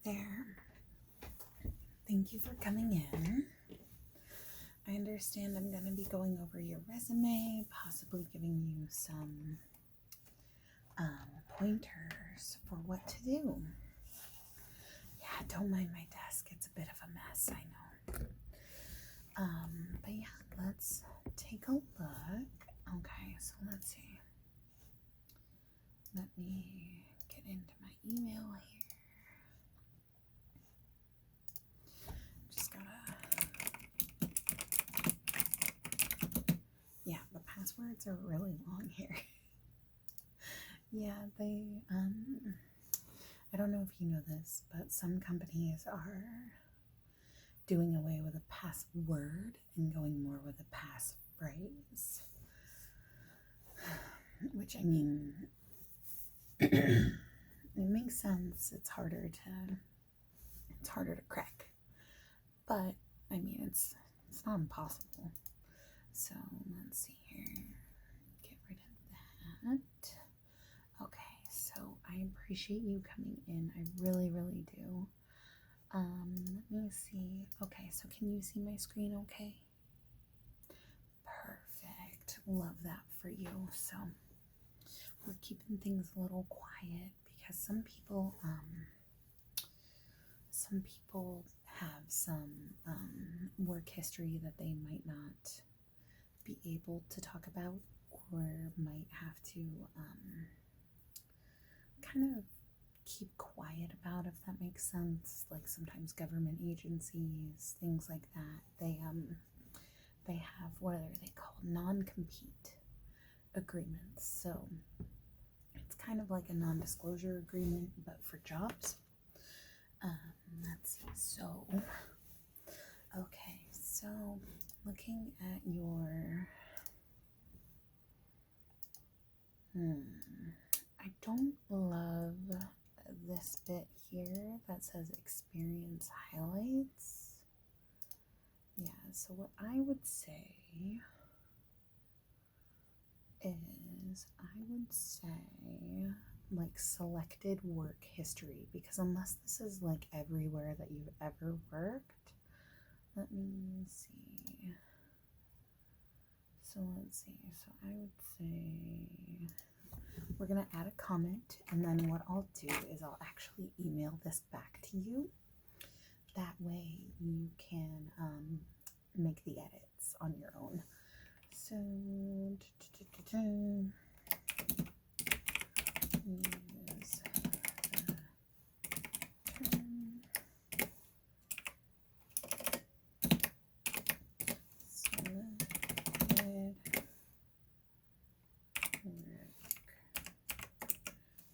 there. Thank you for coming in. I understand I'm going to be going over your resume, possibly giving you some pointers for what to do. Yeah, don't mind my desk. It's a bit of a mess, I know. But yeah, let's take a look. Okay, so let's see. Let me get into my email here. Just gotta... Yeah, the passwords are really long here. Yeah, they, I don't know if you know this, but some companies are doing away with a password and going more with a passphrase. Which, I mean, it makes sense. It's harder to crack. But, I mean, it's not impossible. So, let's see here. Get rid of that. Okay, so I appreciate you coming in. I really, really do. Let me see. Okay, so can you see my screen okay? Perfect. Love that for you. So we're keeping things a little quiet because some people have some work history that they might not be able to talk about or might have to kind of keep quiet about, if that makes sense. Like sometimes government agencies, things like that, they have, what are they called, non-compete agreements. So it's kind of like a non-disclosure agreement, but for jobs. Let's see. So okay, so looking at your I don't love this bit here that says experience highlights. Yeah, so what I would say is like selected work history, because unless this is like everywhere that you've ever worked, let me see. So let's see. So I would say we're going to add a comment, and then what I'll do is I'll actually email this back to you. That way you can make the edits on your own. So, use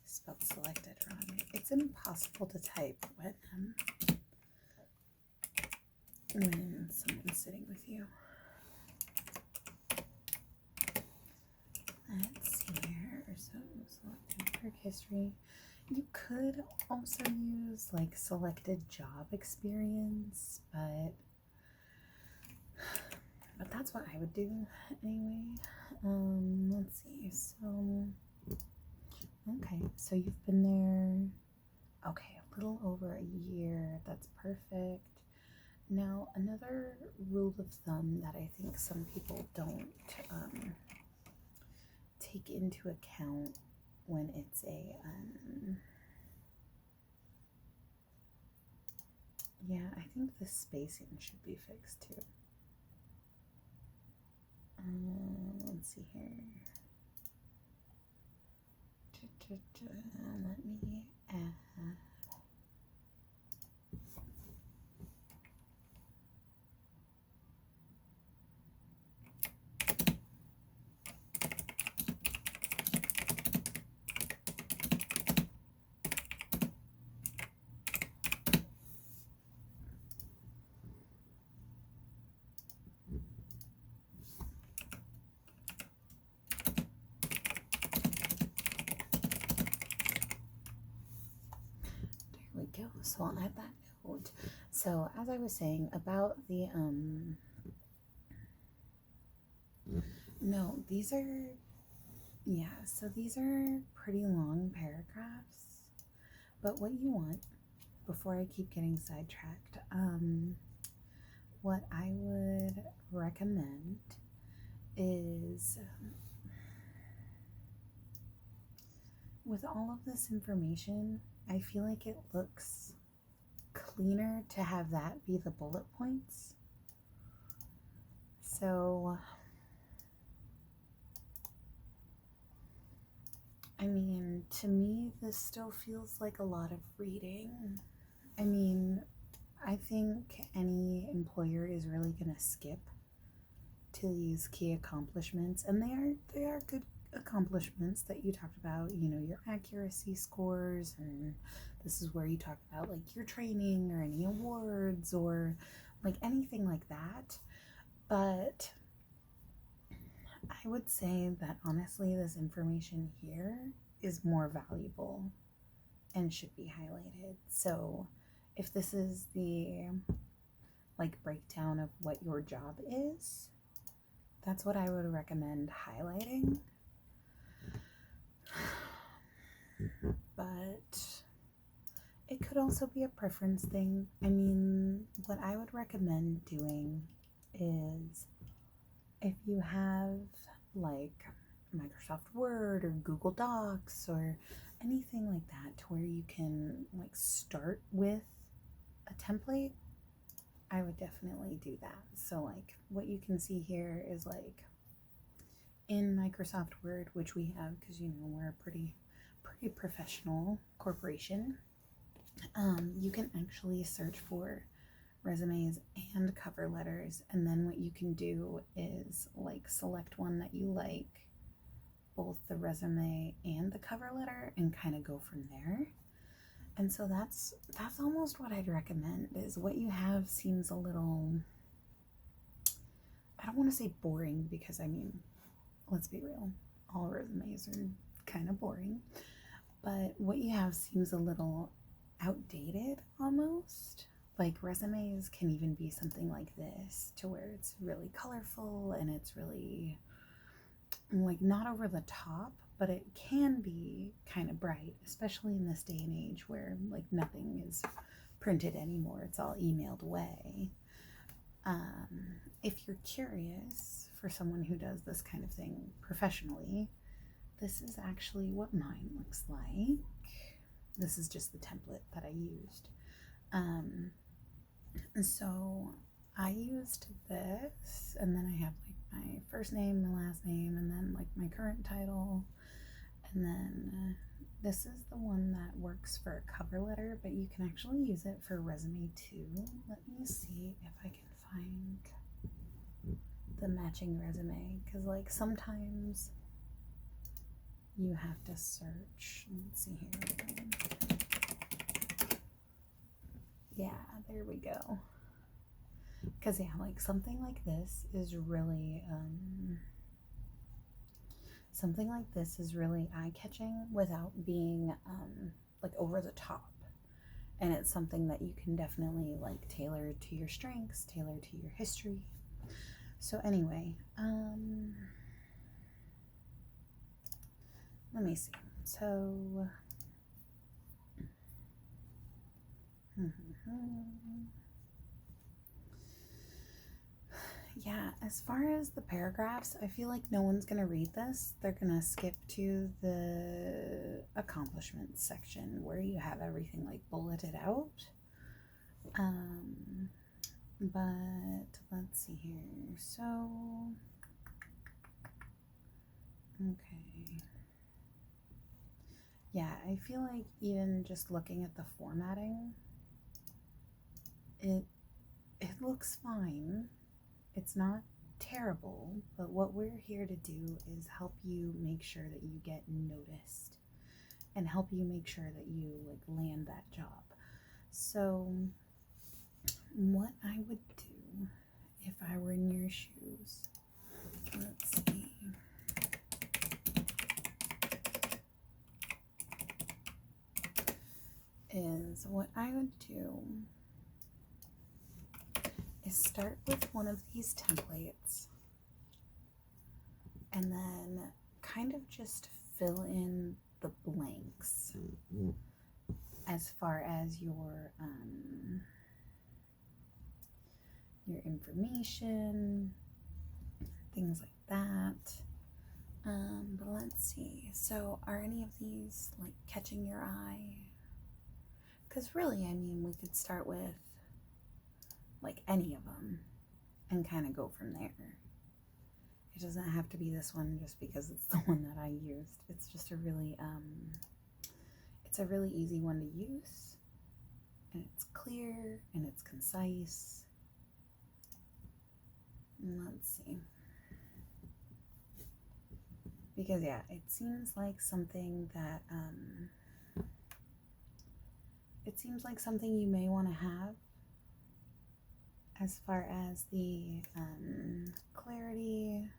spelled selected wrong. It's impossible to type when someone's sitting with you. Let's see here. So selected work history. You could also use like selected job experience, but that's what I would do anyway. Let's see. So okay, so you've been there, okay, a little over a year. That's perfect. Now, another rule of thumb that I think some people don't take into account when it's a yeah, I think the spacing should be fixed too. Let's see here. Let me add. Go. So I'll add that note. So as I was saying about the no, these are, yeah, so these are pretty long paragraphs, but what you want before I keep getting sidetracked, what I would recommend is, with all of this information, I feel like it looks cleaner to have that be the bullet points. So, I mean, to me, this still feels like a lot of reading. I mean, I think any employer is really going to skip to these key accomplishments, and they are good accomplishments that you talked about, you know, your accuracy scores, and this is where you talk about like your training or any awards or like anything like that. But I would say that honestly, this information here is more valuable and should be highlighted. So if this is the like breakdown of what your job is, that's what I would recommend highlighting. But it could also be a preference thing. I mean, what I would recommend doing is, if you have like Microsoft Word or Google Docs or anything like that to where you can like start with a template, I would definitely do that. So like what you can see here is like in Microsoft Word, which we have because, you know, we're a pretty professional corporation. You can actually search for resumes and cover letters, and then what you can do is like select one that you like, both the resume and the cover letter, and kind of go from there. And so that's almost what I'd recommend. Is what you have seems a little, I don't want to say boring, because I mean, let's be real, all resumes are kind of boring, but what you have seems a little outdated almost. Like resumes can even be something like this, to where it's really colorful and it's really like not over the top, but it can be kind of bright, especially in this day and age where like nothing is printed anymore, it's all emailed away. If you're curious, for someone who does this kind of thing professionally, this is actually what mine looks like. This is just the template that I used. So I used this, and then I have like my first name, my last name, and then like my current title, and then this is the one that works for a cover letter, but you can actually use it for a resume too. Let me see if I can find the matching resume, because like sometimes you have to search. Let's see here. Yeah, there we go. Because yeah, like something like this is really eye-catching without being like over the top. And it's something that you can definitely like tailor to your strengths, tailor to your history. So anyway, let me see. So yeah, as far as the paragraphs, I feel like no one's gonna read this. They're gonna skip to the accomplishments section where you have everything like bulleted out. But let's see here. So okay. Yeah, I feel like even just looking at the formatting, it looks fine. It's not terrible, but what we're here to do is help you make sure that you get noticed and help you make sure that you like land that job. So what I would do if I were in your shoes, let's see. Is what I would do is start with one of these templates and then kind of just fill in the blanks. as far as your information, things like that. But let's see. So are any of these like catching your eye? Because really, I mean, we could start with like any of them and kind of go from there. It doesn't have to be this one just because it's the one that I used. It's just a really easy one to use, and it's clear and it's concise. Let's see. Because yeah, it seems like something that you may want to have as far as the clarity.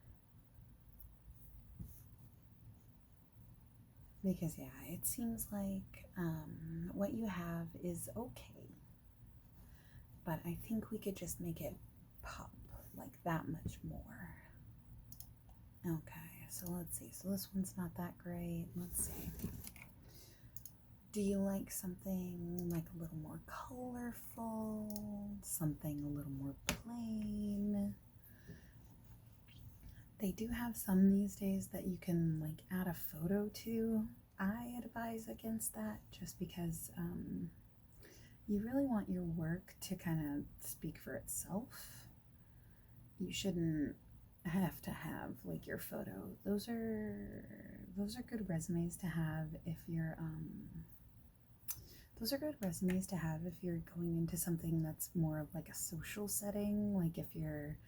Because yeah, it seems like what you have is okay, but I think we could just make it pop like that much more. Okay, so let's see. So this one's not that great. Let's see. Do you like something like a little more colorful? Something a little more plain? They do have some these days that you can like add a photo to. I advise against that just because you really want your work to kind of speak for itself. You shouldn't have to have like your photo. Those are good resumes to have if you're going into something that's more of like a social setting, like if you're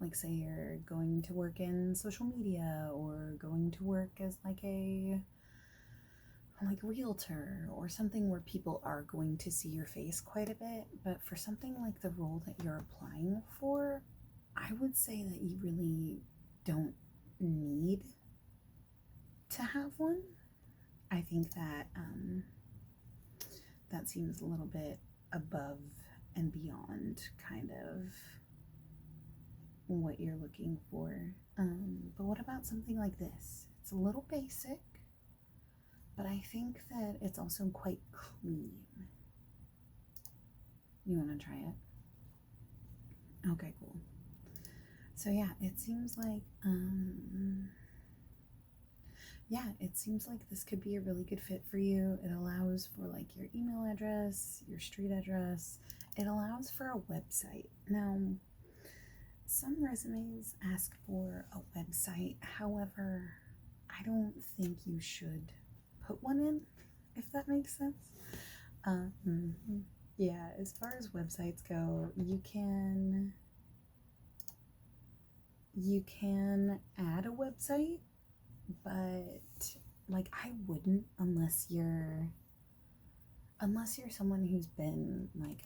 like, say you're going to work in social media or going to work as like a realtor or something where people are going to see your face quite a bit. But for something like the role that you're applying for, I would say that you really don't need to have one. I think that that seems a little bit above and beyond kind of what you're looking for. But what about something like this? It's a little basic, but I think that it's also quite clean. You want to try it? Okay, cool. So yeah, it seems like this could be a really good fit for you. It allows for like your email address, your street address. It allows for a website. Now, some resumes ask for a website. However, I don't think you should put one in, if that makes sense. Yeah, as far as websites go, you can add a website, but like I wouldn't unless you're someone who's been like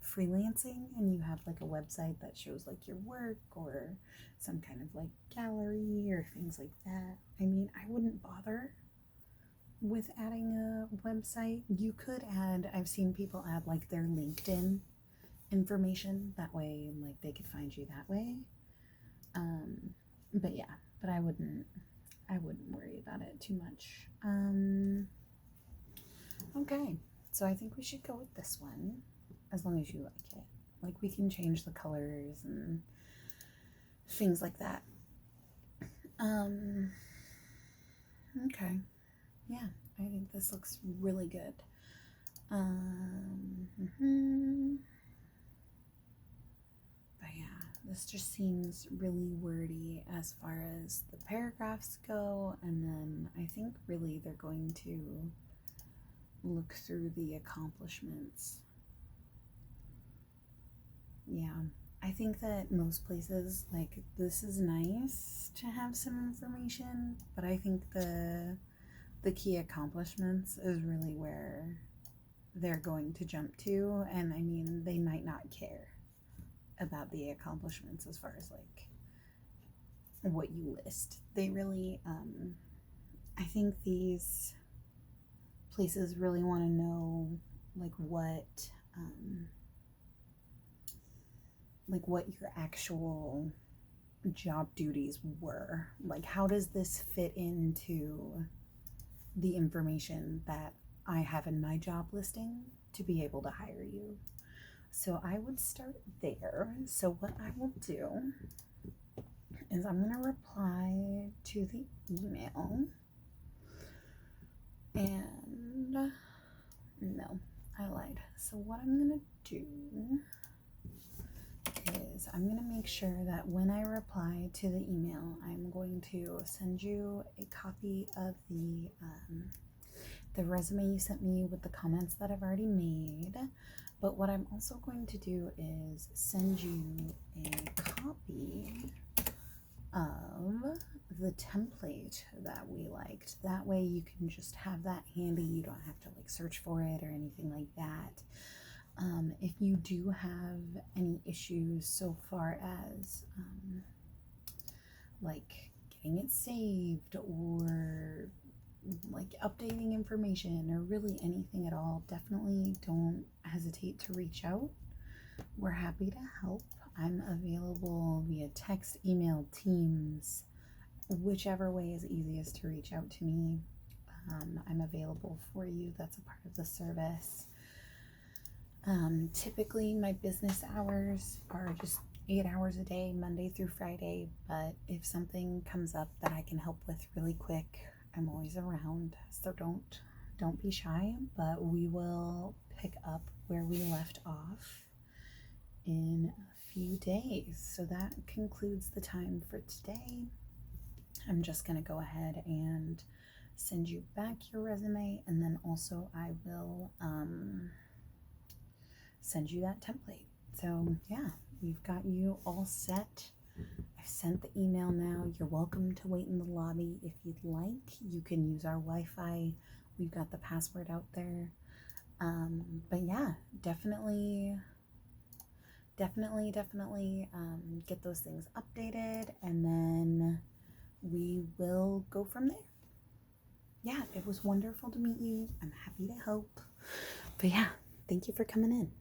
freelancing and you have like a website that shows like your work or some kind of like gallery or things like that. I mean, I wouldn't bother with adding a website. You could add, I've seen people add like their LinkedIn information, that way like they could find you that way. But yeah, but I wouldn't worry about it too much. Okay, so I think we should go with this one, as long as you like it. Like we can change the colors and things like that. Okay, yeah, I think this looks really good. But yeah, this just seems really wordy as far as the paragraphs go, and then I think really they're going to look through the accomplishments. Yeah, I think that most places, like, this is nice to have some information, but I think the key accomplishments is really where they're going to jump to. And I mean, they might not care about the accomplishments as far as like what you list. They really I think these places really want to know like what your actual job duties were. Like, how does this fit into the information that I have in my job listing to be able to hire you. So I would start there. So what I will do is I'm going to reply to the email, and no, I lied. So what I'm going to do is I'm going to make sure that when I reply to the email, I'm going to send you a copy of the resume you sent me with the comments that I've already made. But what I'm also going to do is send you a copy of the template that we liked. That way you can just have that handy. You don't have to like search for it or anything like that. If you do have any issues so far as like getting it saved or like updating information or really anything at all, definitely don't hesitate to reach out. We're happy to help. I'm available via text, email, Teams, whichever way is easiest to reach out to me. I'm available for you. That's a part of the service. Typically my business hours are just 8 hours a day, Monday through Friday, but if something comes up that I can help with really quick, I'm always around. So don't be shy, but we will pick up where we left off in a few days. So that concludes the time for today. I'm just going to go ahead and send you back your resume, and then also I will send you that template. So yeah, we've got you all set. I've sent the email now. You're welcome to wait in the lobby if you'd like. You can use our Wi-Fi. We've got the password out there. But yeah, definitely get those things updated, and then we will go from there. Yeah, it was wonderful to meet you. I'm happy to help. But yeah, thank you for coming in.